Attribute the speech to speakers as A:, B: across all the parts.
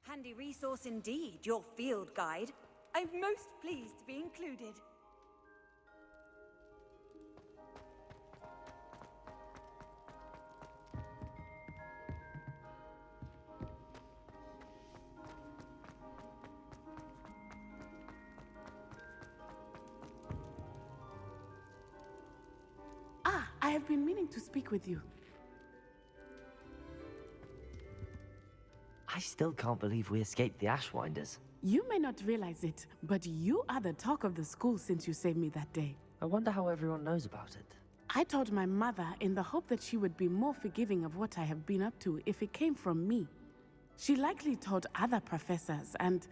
A: Handy resource indeed, your field guide. I'm most pleased to be included.
B: I have been meaning to speak with you.
C: I still can't believe we escaped the Ashwinders.
B: You may not realize it, but you are the talk of the school since you saved me that day.
C: I wonder how everyone knows about it.
B: I told my mother in the hope that she would be more forgiving of what I have been up to if it came from me. She likely told other professors, and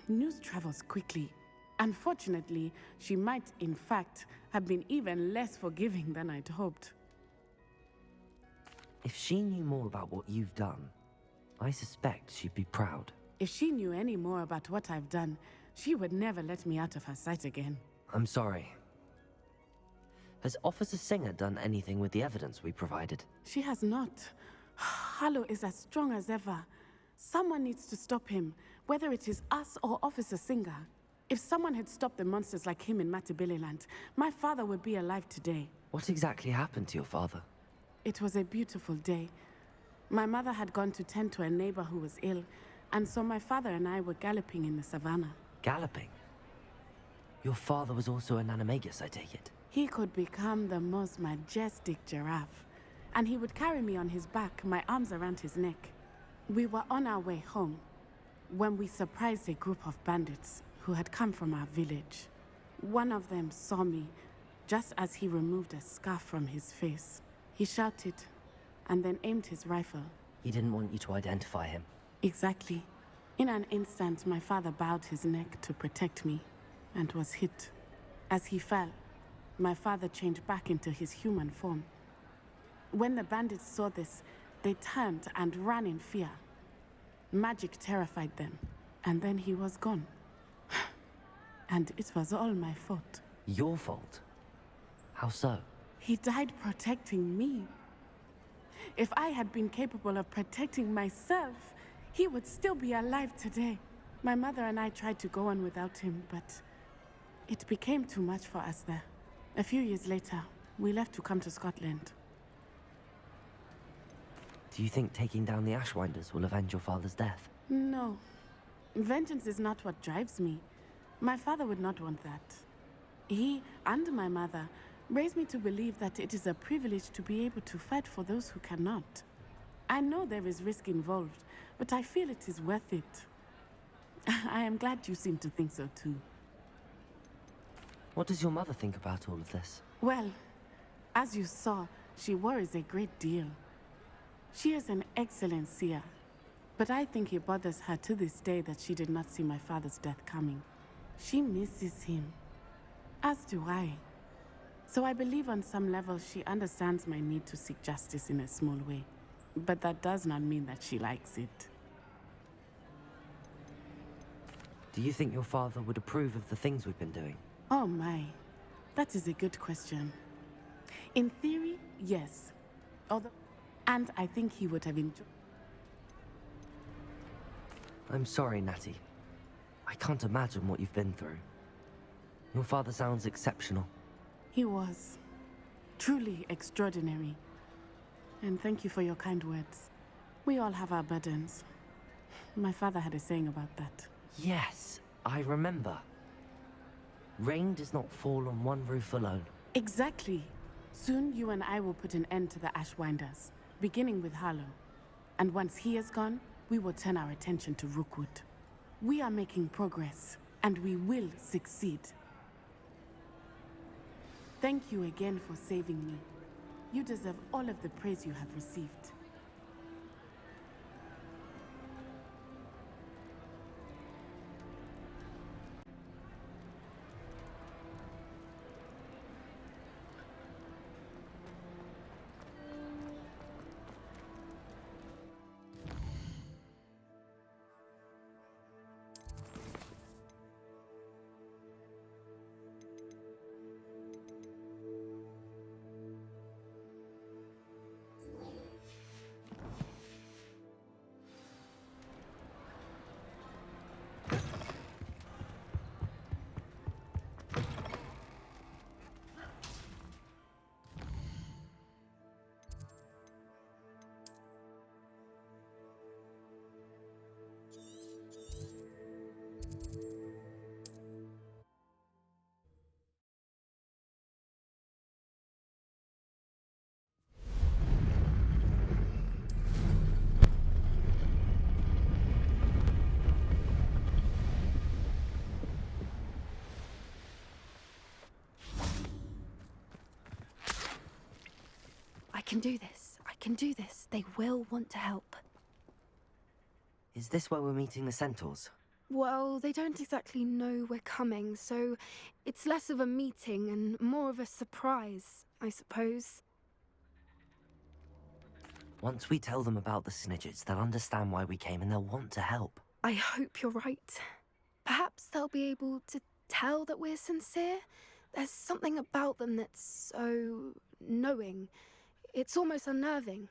B: news travels quickly. Unfortunately, she might, in fact, have been even less forgiving than I'd hoped.
C: If she knew more about what you've done, I suspect she'd be proud.
B: If she knew any more about what I've done, she would never let me out of her sight again.
C: I'm sorry. Has Officer Singer done anything with the evidence we provided?
B: She has not. Harlow is as strong as ever. Someone needs to stop him, whether it is us or Officer Singer. If someone had stopped the monsters like him in Matabeleland, my father would be alive today.
C: What exactly happened to your father?
B: It was a beautiful day. My mother had gone to tend to a neighbor who was ill, and so my father and I were galloping in the savannah.
C: Galloping? Your father was also an animagus, I take it?
B: He could become the most majestic giraffe, and he would carry me on his back, my arms around his neck. We were on our way home when we surprised a group of bandits who had come from our village. One of them saw me just as he removed a scarf from his face. He shouted and then aimed his rifle.
C: He didn't want you to identify him.
B: Exactly. In an instant, my father bowed his neck to protect me and was hit. As he fell, my father changed back into his human form. When the bandits saw this, they turned and ran in fear. Magic terrified them, and then he was gone. And it was all my fault.
C: Your fault? How so?
B: He died protecting me. If I had been capable of protecting myself, he would still be alive today. My mother and I tried to go on without him, but it became too much for us there. A few years later, we left to come to Scotland.
C: Do you think taking down the Ashwinders will avenge your father's death?
B: No. Vengeance is not what drives me. My father would not want that. He and my mother raised me to believe that it is a privilege to be able to fight for those who cannot. I know there is risk involved, but I feel it is worth it. I am glad you seem to think so too.
C: What does your mother think about all of this?
B: Well, as you saw, she worries a great deal. She is an excellent seer, but I think it bothers her to this day that she did not see my father's death coming. She misses him, as do I. So I believe on some level she understands my need to seek justice in a small way. But that does not mean that she likes it.
C: Do you think your father would approve of the things we've been doing?
B: Oh my, that is a good question. In theory, yes. And I think he would have enjoyed.
C: I'm sorry, Natty. I can't imagine what you've been through. Your father sounds exceptional.
B: He was. Truly extraordinary. And thank you for your kind words. We all have our burdens. My father had a saying about that.
C: Yes, I remember. Rain does not fall on one roof alone.
B: Exactly. Soon you and I will put an end to the Ashwinders, beginning with Harlow. And once he is gone, we will turn our attention to Rookwood. We are making progress, and we will succeed. Thank you again for saving me. You deserve all of the praise you have received.
D: can do this. I can do this. They will want to help.
C: Is this where we're meeting the centaurs?
D: Well, they don't exactly know we're coming, so it's less of a meeting and more of a surprise, I suppose.
C: Once we tell them about the Snidgets, they'll understand why we came and they'll want to help.
D: I hope you're right. Perhaps they'll be able to tell that we're sincere. There's something about them that's so knowing. It's almost unnerving.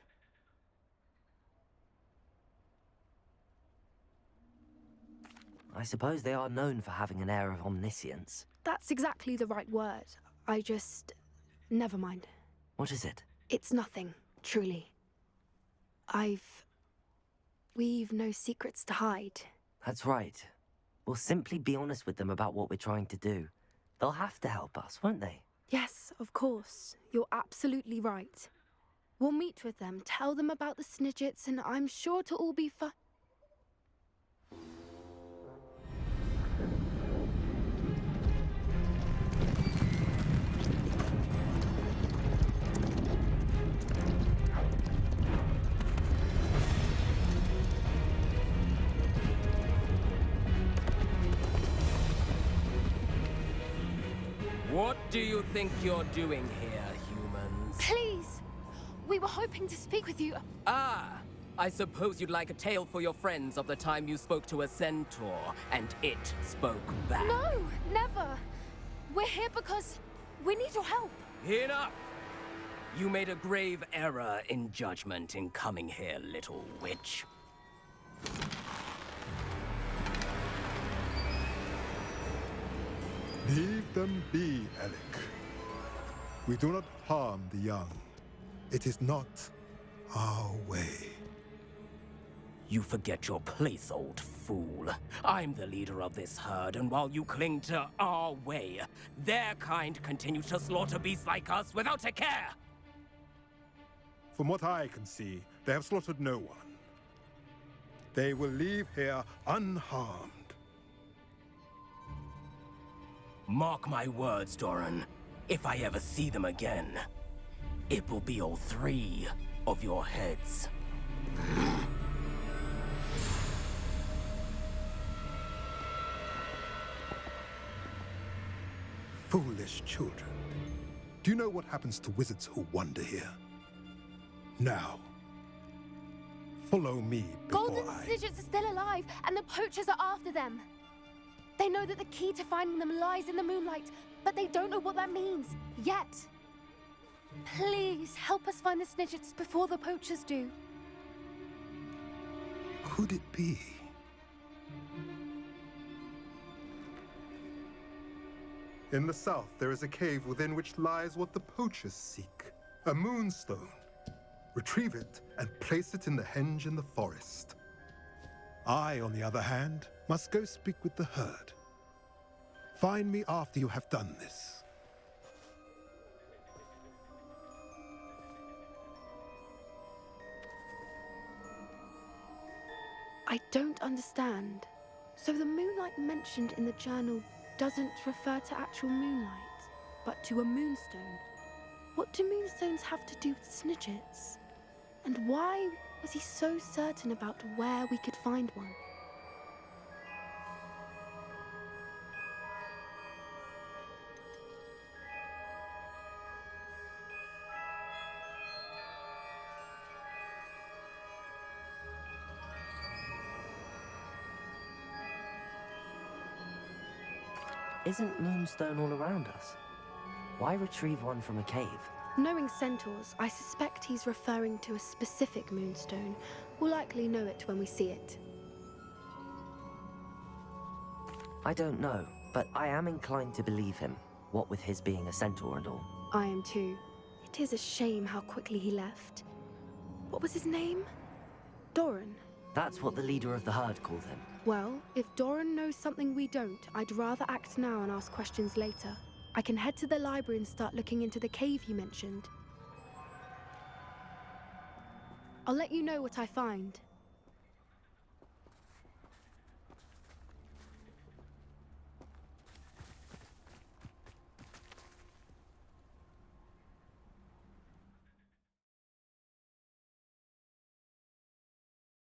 C: I suppose they are known for having an air of omniscience.
D: That's exactly the right word. I just... never mind.
C: What is it?
D: It's nothing, truly. We've no secrets to hide.
C: That's right. We'll simply be honest with them about what we're trying to do. They'll have to help us, won't they?
D: Yes, of course. You're absolutely right. We'll meet with them, tell them about the Snidgets, and I'm sure to all be fine.
E: What do you think you're doing here, humans?
D: Please! We were hoping to speak with you.
E: Ah! I suppose you'd like a tale for your friends of the time you spoke to a centaur, and it spoke back.
D: No, never! We're here because we need your help.
E: Enough! You made a grave error in judgment in coming here, little witch.
F: Leave them be, Alec. We do not harm the young. It is not our way.
E: You forget your place, old fool. I'm the leader of this herd, and while you cling to our way, their kind continue to slaughter beasts like us without a care!
F: From what I can see, they have slaughtered no one. They will leave here unharmed.
E: Mark my words, Doran. If I ever see them again, it will be all 3 of your heads.
F: Foolish children. Do you know what happens to wizards who wander here? Now, follow me before
D: Golden Snidgets are still alive, and the poachers are after them. They know that the key to finding them lies in the moonlight, but they don't know what that means, yet. Please, help us find the Snidgets before the poachers do.
F: Could it be? In the south, there is a cave within which lies what the poachers seek. A moonstone. Retrieve it and place it in the henge in the forest. I, on the other hand, must go speak with the herd. Find me after you have done this.
D: I don't understand. So the moonlight mentioned in the journal doesn't refer to actual moonlight, but to a moonstone. What do moonstones have to do with Snidgets? And why was he so certain about where we could find one?
C: Isn't Moonstone all around us? Why retrieve one from a cave?
D: Knowing centaurs, I suspect he's referring to a specific moonstone. We'll likely know it when we see it.
C: I don't know, but I am inclined to believe him, what with his being a centaur and all.
D: I am too. It is a shame how quickly he left. What was his name? Doran.
C: That's what the leader of the herd called him.
D: Well, if Doran knows something we don't, I'd rather act now and ask questions later. I can head to the library and start looking into the cave you mentioned. I'll let you know what I find.